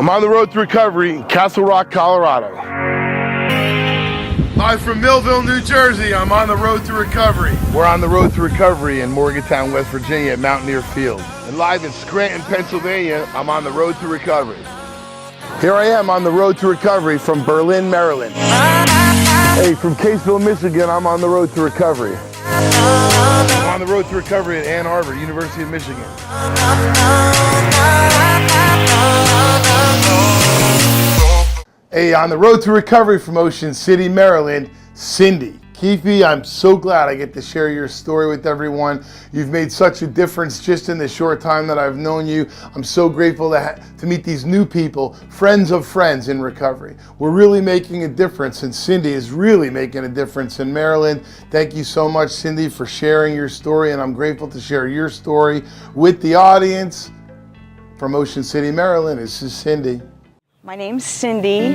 I'm on the road to recovery in Castle Rock, Colorado. Live from Millville, New Jersey, I'm on the road to recovery. We're on the road to recovery in Morgantown, West Virginia at Mountaineer Field. And live in Scranton, Pennsylvania, I'm on the road to recovery. Here I am on the road to recovery from Berlin, Maryland. Hey, from Caseville, Michigan, I'm on the road to recovery. I'm on the road to recovery at Ann Arbor, University of Michigan. Hey, on the road to recovery from Ocean City, Maryland, Cindy. Keefe, I'm so glad I get to share your story with everyone. You've made such a difference just in the short time that I've known you. I'm so grateful to meet these new people, friends of friends in recovery. We're really making a difference, and Cindy is really making a difference in Maryland. Thank you so much, Cindy, for sharing your story, and I'm grateful to share your story with the audience. From Ocean City, Maryland, this is Cindy. My name's Cindy,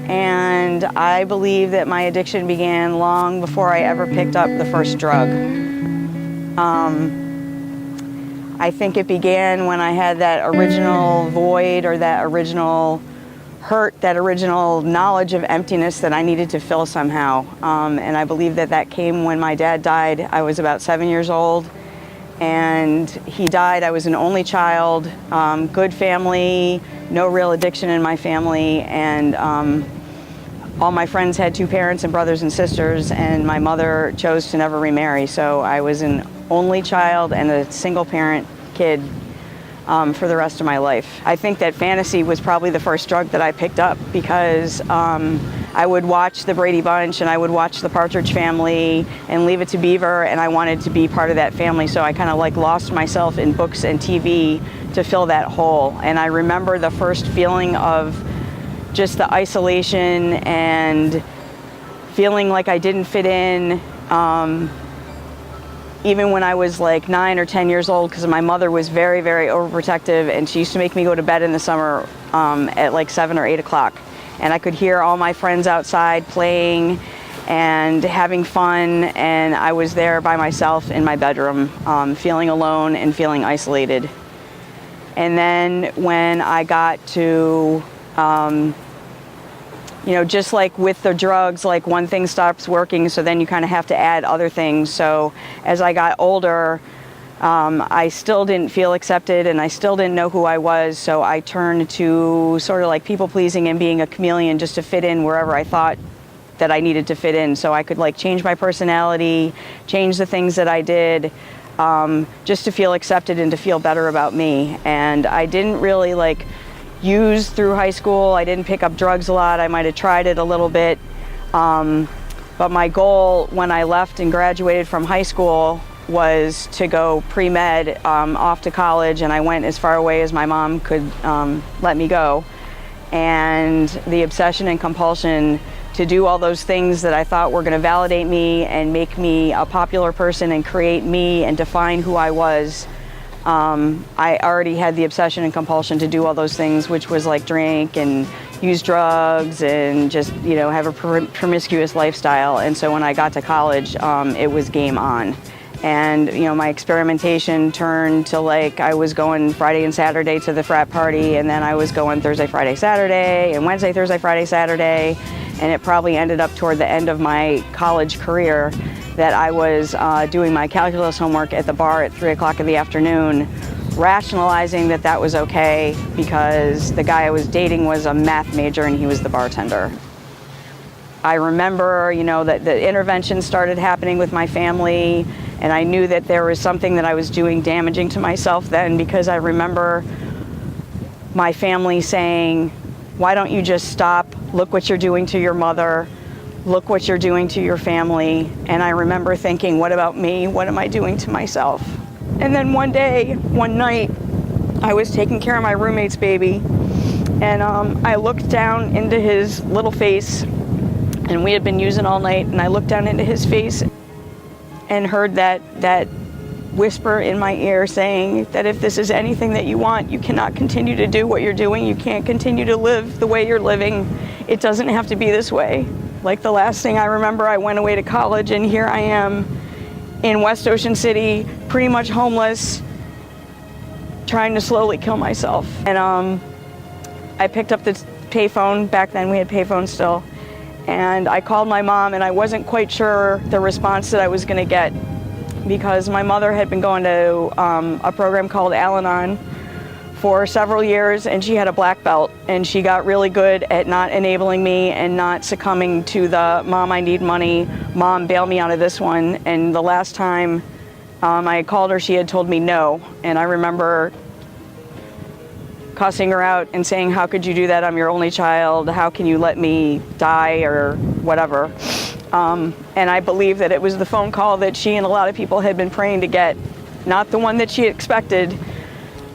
and I believe that my addiction began long before I ever picked up the first drug. I think it began when I had that original void or that original hurt, that original knowledge of emptiness that I needed to fill somehow. And I believe that that came when my dad died. I was about 7 years old, and he died. I was an only child, good family, no real addiction in my family, and all my friends had two parents and brothers and sisters, and my mother chose to never remarry. So I was an only child and a single parent kid for the rest of my life. I think that fantasy was probably the first drug that I picked up because I would watch the Brady Bunch and I would watch the Partridge Family and Leave It to Beaver, and I wanted to be part of that family, so I kind of like lost myself in books and TV to fill that hole. And I remember the first feeling of just the isolation and feeling like I didn't fit in, even when I was like 9 or 10 years old, because my mother was very, very overprotective, and she used to make me go to bed in the summer at like 7 or 8 o'clock. And I could hear all my friends outside playing and having fun, and I was there by myself in my bedroom, feeling alone and feeling isolated. And then when I got to, just like with the drugs, like one thing stops working, so then you kind of have to add other things. So as I got older, I still didn't feel accepted, and I still didn't know who I was, so I turned to sort of like people-pleasing and being a chameleon just to fit in wherever I thought that I needed to fit in. So I could like change my personality, change the things that I did, just to feel accepted and to feel better about me. And I didn't really like use through high school. I didn't pick up drugs a lot. I might have tried it a little bit. But my goal when I left and graduated from high school was to go pre-med off to college, and I went as far away as my mom could let me go. And the obsession and compulsion to do all those things that I thought were going to validate me and make me a popular person and create me and define who I was, I already had the obsession and compulsion to do all those things, which was like drink and use drugs and just, have a promiscuous lifestyle. And so when I got to college, it was game on. And, my experimentation turned to like I was going Friday and Saturday to the frat party, and then I was going Thursday, Friday, Saturday, and Wednesday, Thursday, Friday, Saturday. And it probably ended up toward the end of my college career that I was doing my calculus homework at the bar at 3 o'clock in the afternoon, rationalizing that that was okay because the guy I was dating was a math major and he was the bartender. I remember, that the intervention started happening with my family, and I knew that there was something that I was doing damaging to myself then, because I remember my family saying, "Why don't you just stop? Look what you're doing to your mother. Look what you're doing to your family." And I remember thinking, what about me? What am I doing to myself? And then one night, I was taking care of my roommate's baby, and I looked down into his little face, and we had been using all night, and I looked down into his face and heard that whisper in my ear saying that if this is anything that you want, you cannot continue to do what you're doing. You can't continue to live the way you're living. It doesn't have to be this way. Like the last thing I remember, I went away to college, and here I am in West Ocean City, pretty much homeless, trying to slowly kill myself. And I picked up the payphone. Back then we had payphones still. And I called my mom, and I wasn't quite sure the response that I was going to get, because my mother had been going to a program called Al-Anon for several years, and she had a black belt, and she got really good at not enabling me and not succumbing to the "mom, I need money, mom, bail me out of this one." And the last time I had called her, she had told me no, and I remember cussing her out and saying, "How could you do that? I'm your only child. How can you let me die?" or whatever. And I believe that it was the phone call that she and a lot of people had been praying to get, not the one that she expected,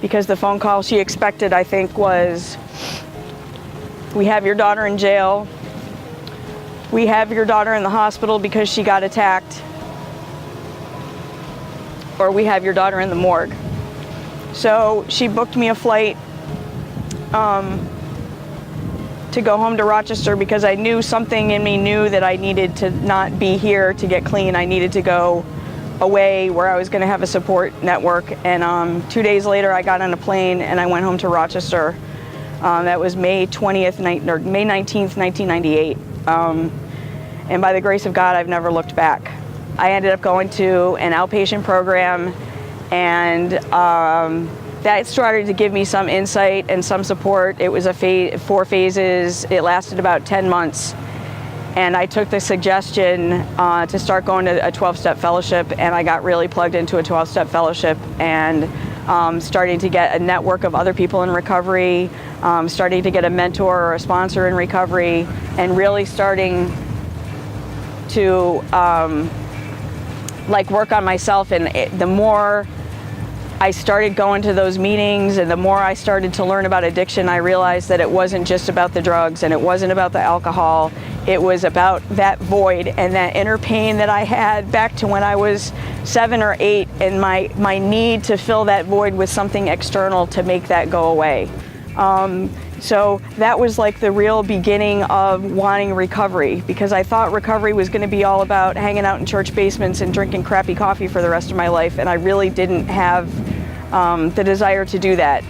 because the phone call she expected, I think, was, "We have your daughter in jail. We have your daughter in the hospital because she got attacked. Or we have your daughter in the morgue." So she booked me a flight to go home to Rochester, because I knew something in me knew that I needed to not be here to get clean. I needed to go away where I was going to have a support network. And 2 days later, I got on a plane and I went home to Rochester. That was May 19th, 1998. And by the grace of God, I've never looked back. I ended up going to an outpatient program, and that started to give me some insight and some support. It was 4 phases. It lasted about 10 months. And I took the suggestion to start going to a 12-step fellowship, and I got really plugged into a 12-step fellowship, and starting to get a network of other people in recovery, starting to get a mentor or a sponsor in recovery, and really starting to work on myself. And the more I started going to those meetings, and the more I started to learn about addiction, I realized that it wasn't just about the drugs, and it wasn't about the alcohol. It was about that void and that inner pain that I had back to when I was 7 or 8, and my need to fill that void with something external to make that go away. So that was like the real beginning of wanting recovery, because I thought recovery was going to be all about hanging out in church basements and drinking crappy coffee for the rest of my life, and I really didn't have the desire to do that.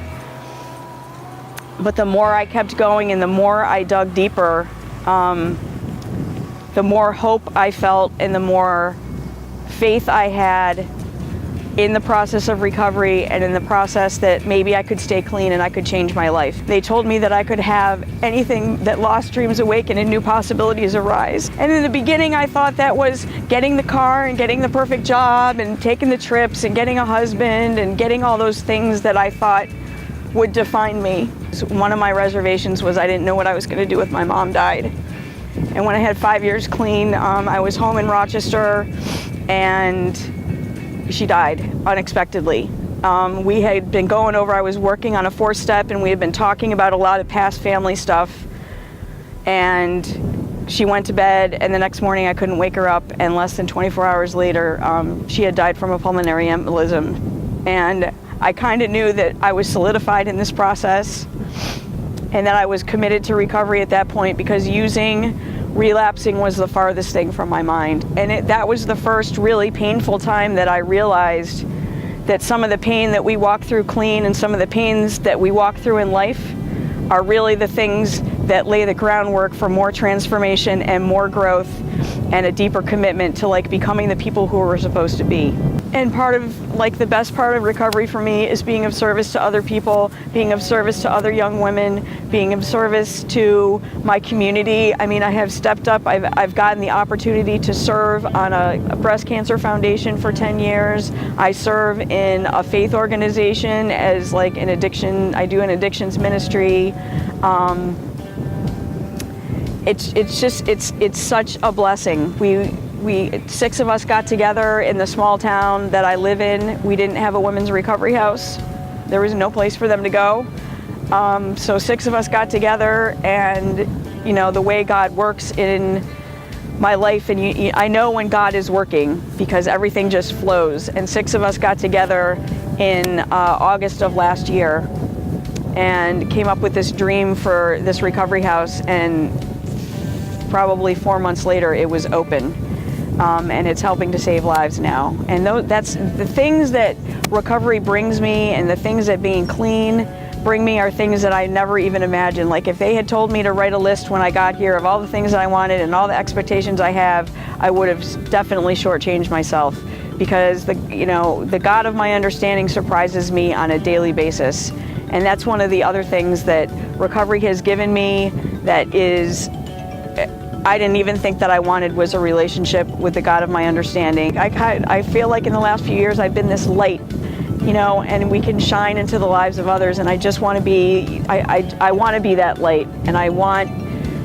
But the more I kept going and the more I dug deeper, the more hope I felt and the more faith I had in the process of recovery and in the process that maybe I could stay clean and I could change my life. They told me that I could have anything, that lost dreams awaken and new possibilities arise. And in the beginning, I thought that was getting the car and getting the perfect job and taking the trips and getting a husband and getting all those things that I thought would define me. One of my reservations was I didn't know what I was going to do if my mom died. And when I had 5 years clean, I was home in Rochester, and she died unexpectedly. We had been going over, I was working on a 4-step, and we had been talking about a lot of past family stuff. And she went to bed, and the next morning I couldn't wake her up, and less than 24 hours later, she had died from a pulmonary embolism. And I kind of knew that I was solidified in this process, and that I was committed to recovery at that point, because relapsing was the farthest thing from my mind. And that was the first really painful time that I realized that some of the pain that we walk through clean and some of the pains that we walk through in life are really the things that lay the groundwork for more transformation and more growth and a deeper commitment to becoming the people who we're supposed to be. And the best part of recovery for me is being of service to other people, being of service to other young women, being of service to my community. I mean, I have stepped up. I've gotten the opportunity to serve on a breast cancer foundation for 10 years. I serve in a faith organization as an addiction. I do an addictions ministry. It's such a blessing. We 6 of us got together in the small town that I live in. We didn't have a women's recovery house. There was no place for them to go. So 6 of us got together, and the way God works in my life, and I know when God is working because everything just flows. And 6 of us got together in August of last year and came up with this dream for this recovery house, and probably 4 months later it was open. And it's helping to save lives now. And that's the things that recovery brings me, and the things that being clean bring me are things that I never even imagined. Like if they had told me to write a list when I got here of all the things that I wanted and all the expectations I have, I would have definitely shortchanged myself, because the God of my understanding surprises me on a daily basis. And that's one of the other things that recovery has given me that is, I didn't even think that I wanted, was a relationship with the God of my understanding. I feel like in the last few years I've been this light, and we can shine into the lives of others, and I just want to be, I want to be that light, and I want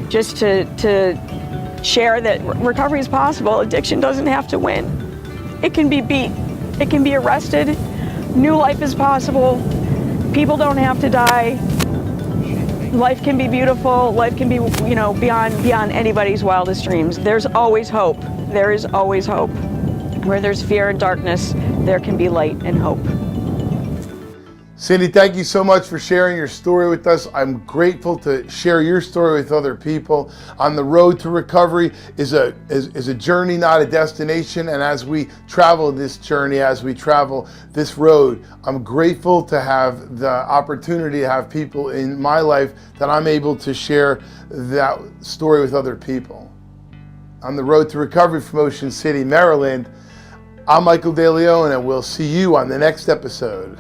just to share that recovery is possible. Addiction doesn't have to win. It can be beat. It can be arrested. New life is possible. People don't have to die. Life can be beautiful. Life can be, beyond anybody's wildest dreams. There's always hope. There is always hope. Where there's fear and darkness, there can be light and hope. Cindy, thank you so much for sharing your story with us. I'm grateful to share your story with other people. On the road to recovery is a journey, not a destination. And as we travel this journey, as we travel this road, I'm grateful to have the opportunity to have people in my life that I'm able to share that story with other people. On the road to recovery from Ocean City, Maryland, I'm Michael De Leon, and we'll see you on the next episode.